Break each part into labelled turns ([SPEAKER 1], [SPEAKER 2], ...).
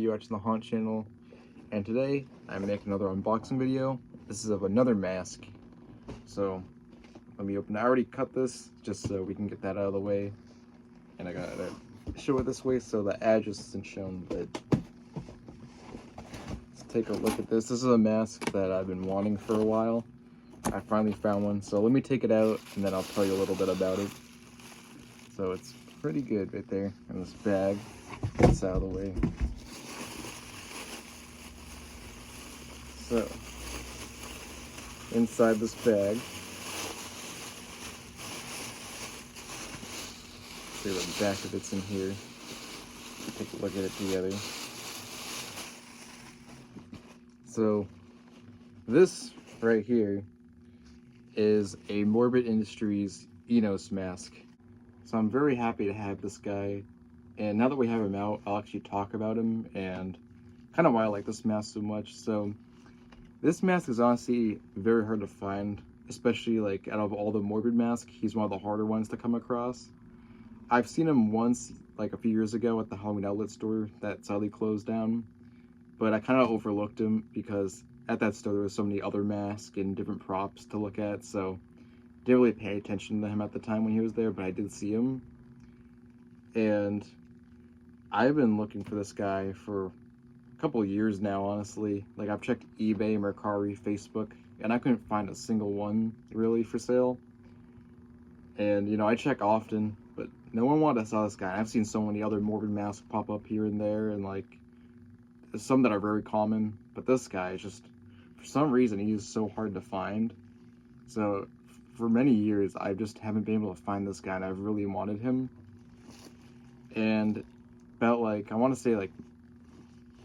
[SPEAKER 1] you're watching the Haunt channel, and today I'm making another unboxing video. This is of another mask. So let me open it. I already cut this just so we can get that out of the way, and I gotta show it this way so the address isn't shown. But let's take a look at this. This is a mask that I've been wanting for a while. I finally found one, so let me take it out and then I'll tell you a little bit about it. So it's pretty good right there in this bag. It's out of the way. So inside this bag, see the back of it's in here. Take a look at it together. So this right here is a Morbid Industries Enos mask. So I'm very happy to have this guy, and now that we have him out, I'll actually talk about him and kind of why I like this mask so much. So this mask is honestly very hard to find, especially like out of all the Morbid masks, he's one of the harder ones to come across. I've seen him once, like a few years ago at the Halloween outlet store that sadly closed down, but I kind of overlooked him because at that store there was so many other masks and different props to look at, so didn't really pay attention to him at the time when he was there, but I did see him. And I've been looking for this guy for a couple of years now, honestly. Like, I've checked eBay, Mercari, Facebook, and I couldn't find a single one really for sale. And, you know, I check often, but no one wanted to sell this guy. I've seen so many other Morbid masks pop up here and there, and like, some that are very common, but this guy is just, for some reason, he is so hard to find. So for many years, I just haven't been able to find this guy, and I've really wanted him. And about like, I want to say like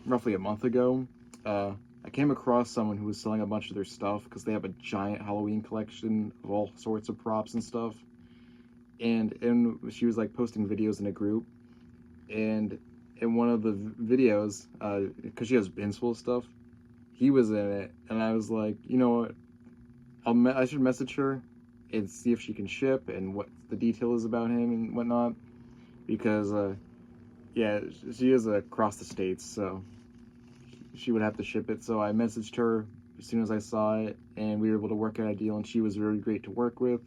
[SPEAKER 1] roughly a month ago, I came across someone who was selling a bunch of their stuff because they have a giant Halloween collection of all sorts of props and stuff. And she was like posting videos in a group, and in one of the videos, because she has bins full of stuff, he was in it, and I was like, you know what, I should message her and see if she can ship and what the detail is about him and whatnot, because yeah, she is across the states, so she would have to ship it. So I messaged her as soon as I saw it, and we were able to work out a deal, and she was very great to work with.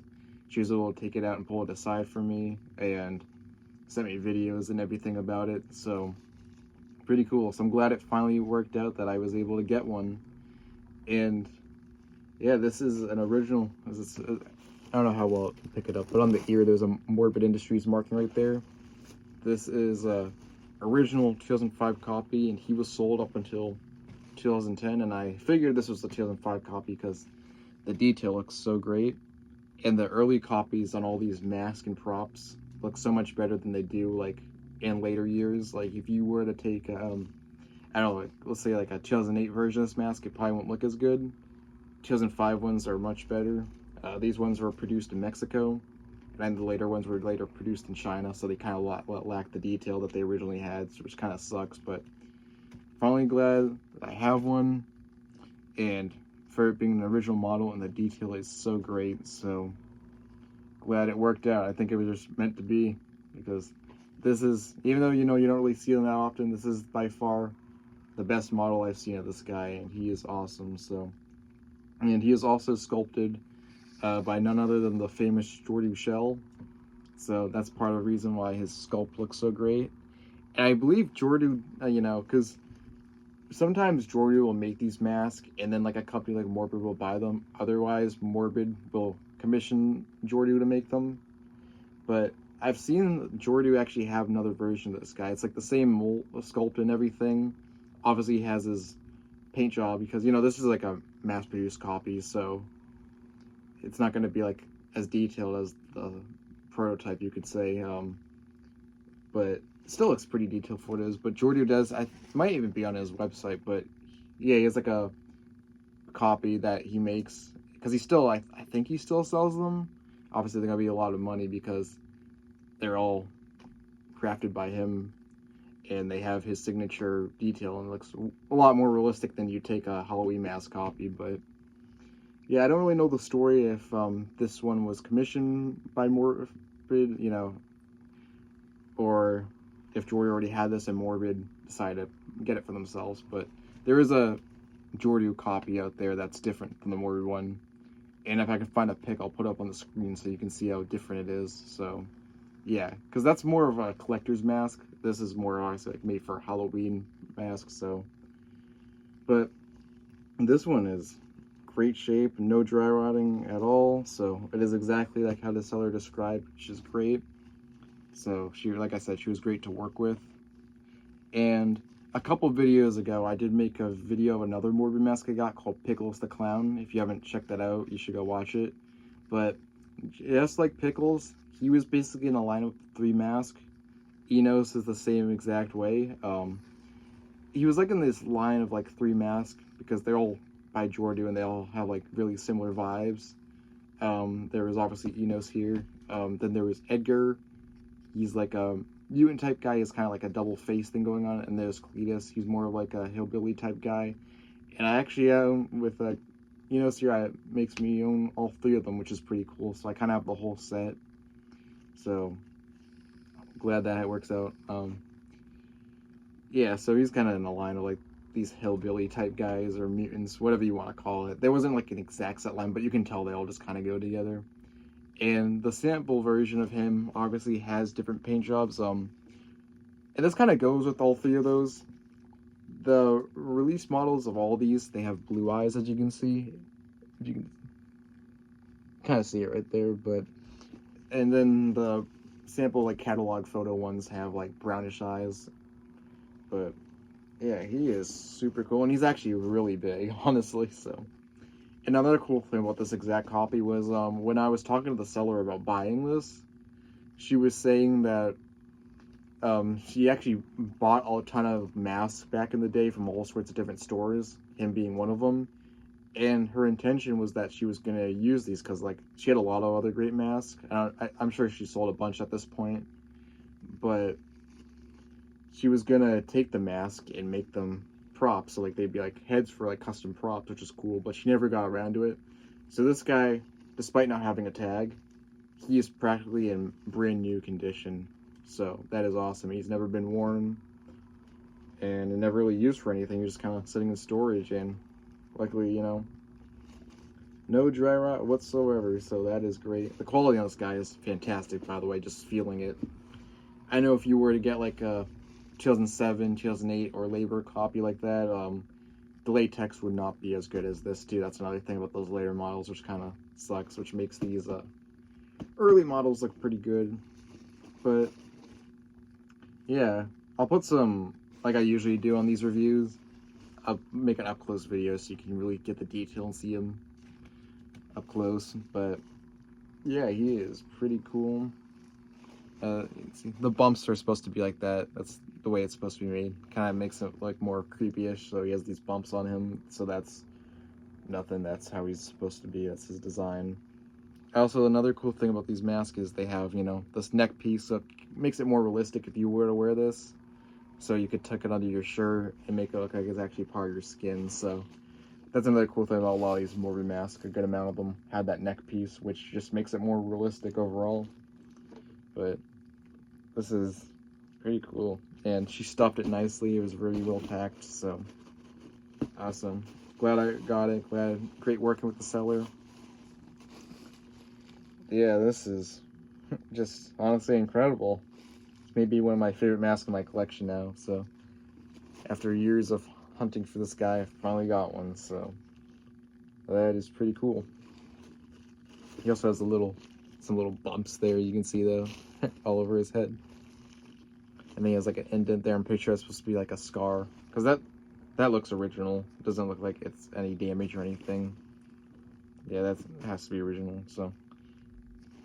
[SPEAKER 1] She was able to take it out and pull it aside for me and sent me videos and everything about it, so pretty cool. So I'm glad it finally worked out that I was able to get one. And yeah, this is an original. I don't know how well to pick it up, but on the ear there's a Morbid Industries marking right there. This is a original 2005 copy, and he was sold up until 2010, and I figured this was the 2005 copy because the detail looks so great, and the early copies on all these masks and props look so much better than they do like in later years. Like if you were to take I don't know, like, let's say like a 2008 version of this mask, it probably won't look as good. 2005 ones are much better. These ones were produced in Mexico, and the later ones were later produced in China, so they kind of lack the detail that they originally had, which kind of sucks. But finally glad that I have one, and for it being an original model, and the detail is so great, so glad it worked out. I think it was just meant to be, because this is, even though, you know, you don't really see them that often, this is by far the best model I've seen of this guy, and he is awesome. So, and he is also sculpted by none other than the famous Jordu Shell, so that's part of the reason why his sculpt looks so great. And I believe Jordu, you know, because sometimes Jordu will make these masks, and then like a company like Morbid will buy them. Otherwise, Morbid will commission Jordu to make them. But I've seen Jordu actually have another version of this guy. It's like the same mold, sculpt and everything. Obviously, he has his paint job because, you know, this is like a mass-produced copy, so it's not going to be like as detailed as the prototype, you could say. But it still looks pretty detailed for what it is. But Jordu does, it might even be on his website, but yeah, he has like a copy that he makes, because he still, I think he still sells them. Obviously they're gonna be a lot of money because they're all crafted by him, and they have his signature detail, and it looks a lot more realistic than you take a Halloween mask copy. But yeah, I don't really know the story if this one was commissioned by Morbid, you know, or if Jordu already had this and Morbid decided to get it for themselves. But there is a Jordu copy out there that's different from the Morbid one. And if I can find a pic, I'll put it up on the screen so you can see how different it is. So, yeah, because that's more of a collector's mask. This is more obviously like made for a Halloween mask. So, but this one is great shape, no dry rotting at all. So it is exactly like how the seller described, which is great. So she, like I said, she was great to work with. And a couple videos ago, I did make a video of another Morbid mask I got called Pickles the Clown. If you haven't checked that out, you should go watch it. But just like Pickles, he was basically in a line with 3 masks. Enos is the same exact way. He was like in this line of like 3 masks because they're all by Jordu and they all have like really similar vibes. There was obviously Enos here. Then there was Edgar. He's like a mutant type guy. Is kind of like a double face thing going on. And there's Cletus. He's more of like a hillbilly type guy. And I actually with Enos here, it makes me own all 3 of them, which is pretty cool. So I kind of have the whole set. So glad that it works out. Yeah, so he's kind of in the line of like these hillbilly type guys or mutants, whatever you want to call it. There wasn't like an exact set line, but you can tell they all just kind of go together. And the sample version of him obviously has different paint jobs. And this kind of goes with all 3 of those. The release models of all these, they have blue eyes, as you can see. You can kind of see it right there, but and then the sample like catalog photo ones have like brownish eyes. But yeah, he is super cool, and he's actually really big, honestly. So another cool thing about this exact copy was when I was talking to the seller about buying this, she was saying that she actually bought a ton of masks back in the day from all sorts of different stores, him being one of them. And her intention was that she was going to use these because, like, she had a lot of other great masks. I'm sure she sold a bunch at this point. But she was going to take the mask and make them props. So, like, they'd be, like, heads for, like, custom props, which is cool. But she never got around to it. So this guy, despite not having a tag, he is practically in brand new condition. So that is awesome. He's never been worn and never really used for anything. He's just kind of sitting in storage, and luckily, you know, no dry rot whatsoever. So that is great. The quality on this guy is fantastic, by the way, just feeling it. I know if you were to get like a 2007, 2008 or labor copy like that, the latex would not be as good as this too. That's another thing about those later models, which kind of sucks, which makes these early models look pretty good. But yeah, I'll put some, like I usually do on these reviews, I'll make an up-close video so you can really get the detail and see him up close. But yeah, he is pretty cool. You can see the bumps are supposed to be like that. That's the way it's supposed to be made. Kind of makes it like more creepy-ish, so he has these bumps on him. So that's nothing. That's how he's supposed to be. That's his design. Also, another cool thing about these masks is they have, you know, this neck piece, so it makes it more realistic if you were to wear this. So you could tuck it under your shirt and make it look like it's actually part of your skin. So that's another cool thing about a lot of these Morbid masks. A good amount of them have that neck piece, which just makes it more realistic overall. But this is pretty cool. And she stuffed it nicely. It was really well packed. So awesome. Glad I got it. Great working with the seller. Yeah, this is just honestly incredible. It's maybe one of my favorite masks in my collection now. So after years of hunting for this guy, I finally got one. So that is pretty cool. He also has some little bumps there you can see though, all over his head. And then he has like an indent there. I'm pretty sure it's supposed to be like a scar, because that looks original. It doesn't look like it's any damage or anything. Yeah, that has to be original. So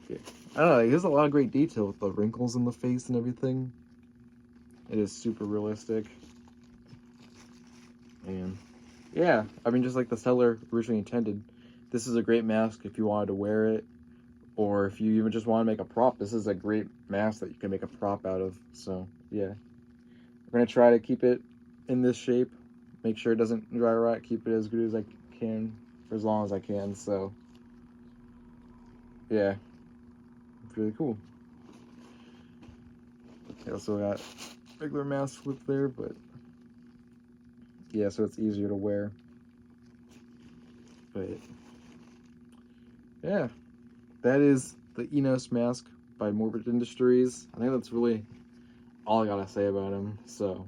[SPEAKER 1] yeah. I don't know. There's a lot of great detail with the wrinkles in the face and everything. It is super realistic. And yeah, I mean, just like the seller originally intended, this is a great mask if you wanted to wear it, or if you even just want to make a prop. This is a great mask that you can make a prop out of. So yeah, we're gonna try to keep it in this shape, make sure it doesn't dry rot, keep it as good as I can for as long as I can. So yeah, it's really cool. I also got regular mask with there, but yeah, so it's easier to wear. But yeah, that is the Enos mask by Morbid Industries. I think that's really all I gotta say about him. So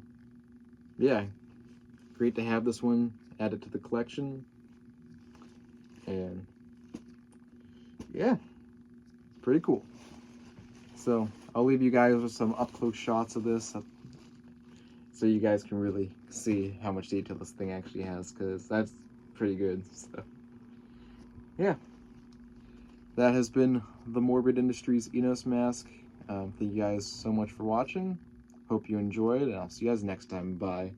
[SPEAKER 1] yeah, great to have this one added to the collection. And yeah, pretty cool. So I'll leave you guys with some up close shots of this so you guys can really see how much detail this thing actually has, because that's pretty good. So yeah, that has been the Morbid Industries Enos mask. Thank you guys so much for watching. Hope you enjoyed, and I'll see you guys next time. Bye.